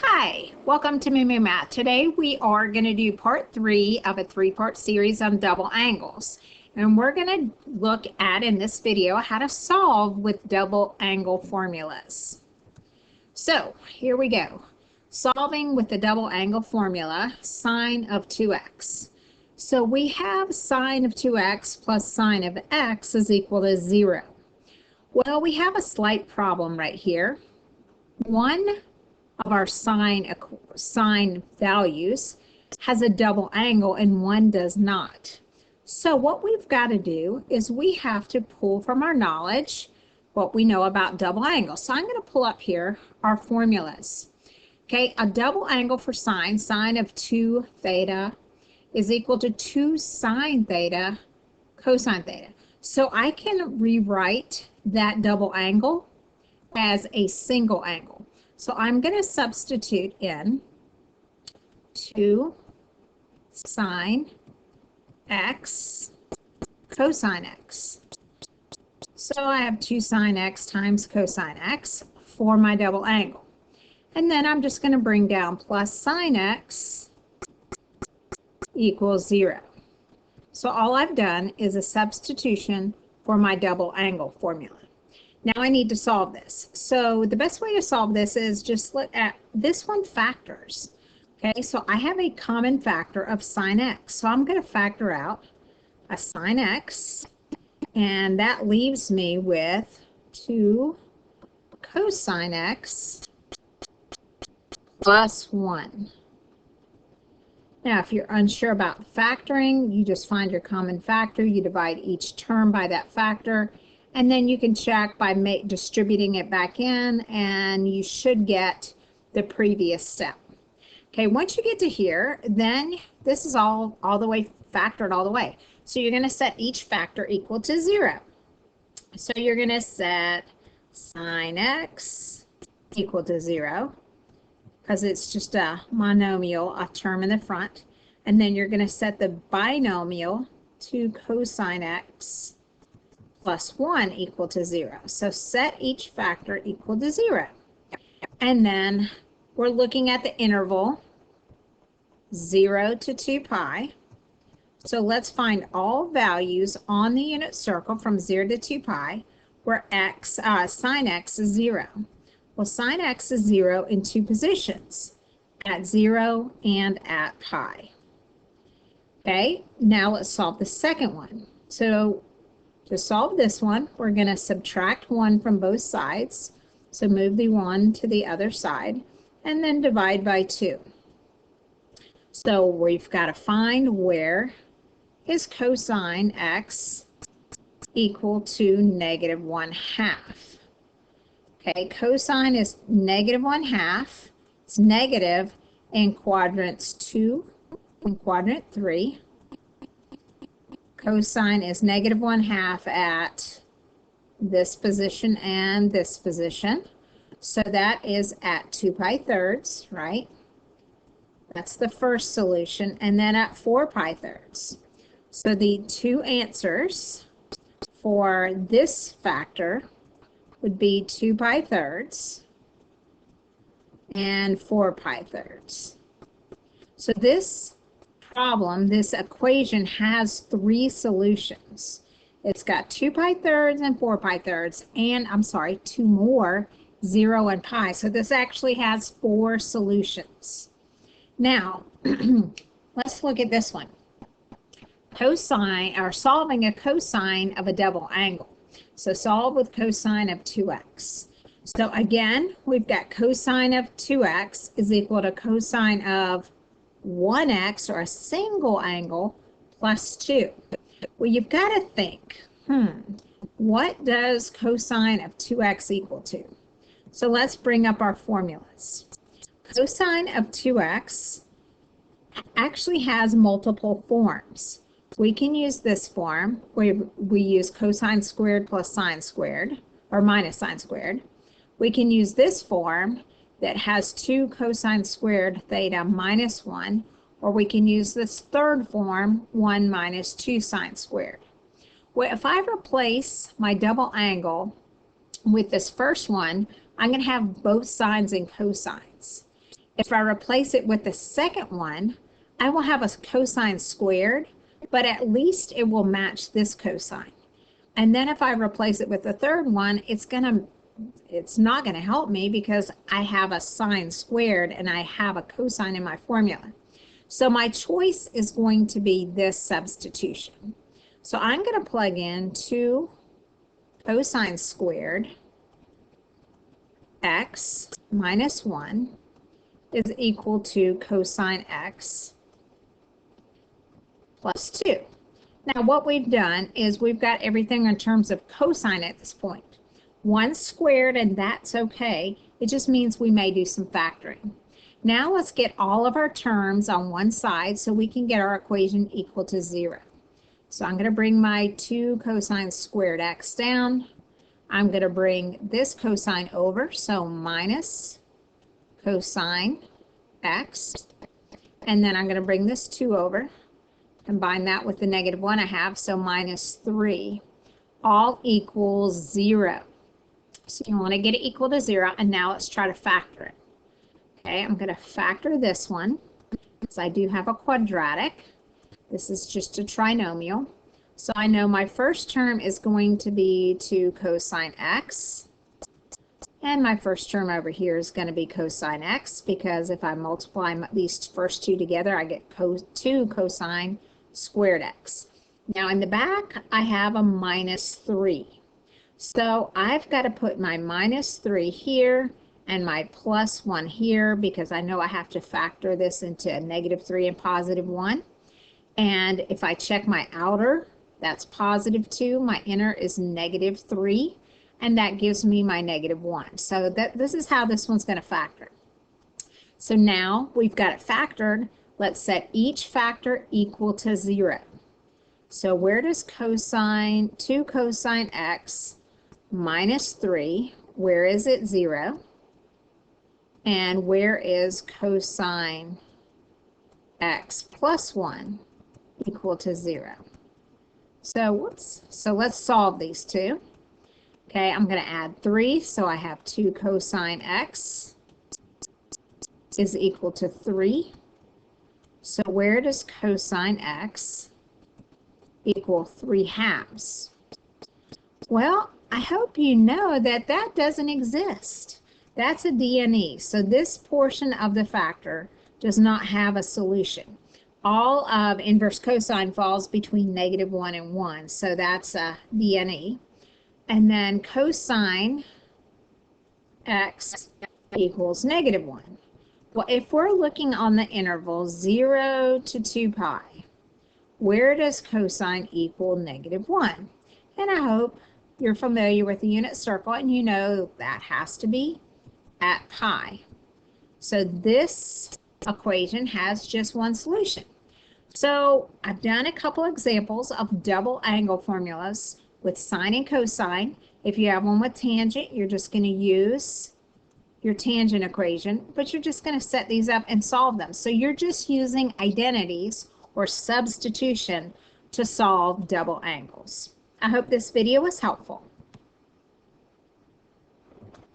Hi, welcome to Moo Math. Today we are going to do part 3 of a 3-part series on double angles. And we're going to look at, in this video, how to solve with double angle formulas. So here we go. Solving with the double angle formula, sine of 2x. So we have sine of 2x plus sine of x is equal to 0. Well, we have a slight problem right here. One of our sine values has a double angle and one does not. So what we've got to do is we have to pull from our knowledge what we know about double angles. So I'm going to pull up here our formulas. Okay, a double angle for sine of 2 theta is equal to 2 sine theta cosine theta. So I can rewrite that double angle as a single angle. So I'm going to substitute in 2 sine x cosine x. So I have 2 sine x times cosine x for my double angle. And then I'm just going to bring down plus sine x equals 0. So all I've done is a substitution for my double angle formula. Now I need to solve this. So the best way to solve this is just look at this one factors. Okay, so I have a common factor of sine x. So I'm going to factor out a sine x, and that leaves me with 2 cosine x plus 1. Now, if you're unsure about factoring, you just find your common factor, you divide each term by that factor, and then you can check by distributing it back in, and you should get the previous step. Okay, once you get to here, then this is all the way factored all the way. So you're going to set each factor equal to 0. So you're going to set sine x equal to 0, because it's just a monomial, a term in the front. And then you're going to set the binomial 2 cosine x plus 1 equal to 0. So set each factor equal to 0. And then we're looking at the interval 0 to 2 pi. So let's find all values on the unit circle from 0 to 2 pi where sine x is 0. Well, sine x is 0 in 2 positions, at 0 and at pi. Okay, now let's solve the second one. So to solve this one, we're going to subtract 1 from both sides. So move the 1 to the other side and then divide by 2. So we've got to find where is cosine x equal to negative 1/2. Okay, cosine is negative 1/2. It's negative in quadrants 2 and quadrant 3. Cosine is negative 1/2 at this position and this position. So that is at 2 pi thirds, right? That's the first solution. And then at 4 pi thirds. So the two answers for this factor would be 2 pi thirds and 4 pi thirds. So this problem, this equation has 3 solutions. It's got 2 pi thirds and 4 pi thirds, and 2 more, 0 and pi. So this actually has 4 solutions. Now, let's look at this one. Cosine, or solving a cosine of a double angle. So solve with cosine of 2x. So again, we've got cosine of 2x is equal to cosine of 1x, or a single angle, plus 2. Well, you've got to think, what does cosine of 2x equal to? So let's bring up our formulas. Cosine of 2x actually has multiple forms. We can use this form where we use cosine squared plus sine squared, or minus sine squared. We can use this form that has 2 cosine squared theta minus 1, or we can use this third form, 1 minus 2 sine squared. Well, if I replace my double angle with this first one, I'm going to have both sines and cosines. If I replace it with the second one, I will have a cosine squared, but at least it will match this cosine. And then if I replace it with the third one, it's not going to help me because I have a sine squared and I have a cosine in my formula. So my choice is going to be this substitution. So I'm going to plug in 2 cosine squared x minus 1 is equal to cosine x plus 2. Now what we've done is we've got everything in terms of cosine at this point. 1 squared, and that's okay. It just means we may do some factoring. Now let's get all of our terms on one side so we can get our equation equal to 0. So I'm going to bring my 2 cosine squared x down. I'm going to bring this cosine over, so minus cosine x. And then I'm going to bring this 2 over. Combine that with the negative 1 I have, so minus 3. All equals 0. So you want to get it equal to 0, and now let's try to factor it. Okay, I'm going to factor this one because I do have a quadratic. This is just a trinomial. So I know my first term is going to be 2 cosine x. And my first term over here is going to be cosine x, because if I multiply these first two together, I get 2 cosine squared x. Now in the back, I have a minus 3. So I've got to put my minus 3 here and my plus 1 here, because I know I have to factor this into a negative 3 and positive 1. And if I check my outer, that's positive 2. My inner is negative 3. And that gives me my negative 1. So this is how this one's going to factor. So now we've got it factored. Let's set each factor equal to 0. So where does 2 cosine x minus 3, where is it? 0. And where is cosine x plus 1 equal to 0? So let's solve these two. Okay, I'm going to add 3, so I have 2 cosine x is equal to 3. So where does cosine x equal 3/2? Well, I hope you know that that doesn't exist. That's a DNE. So this portion of the factor does not have a solution. All of inverse cosine falls between negative 1 and 1. So that's a DNE. And then cosine x equals negative 1. Well, if we're looking on the interval 0 to 2 pi, where does cosine equal negative 1? And I hope you're familiar with the unit circle and you know that has to be at pi. So this equation has just one solution. So I've done a couple examples of double angle formulas with sine and cosine. If you have one with tangent, you're just going to use your tangent equation, but you're just going to set these up and solve them. So you're just using identities or substitution to solve double angles. I hope this video was helpful.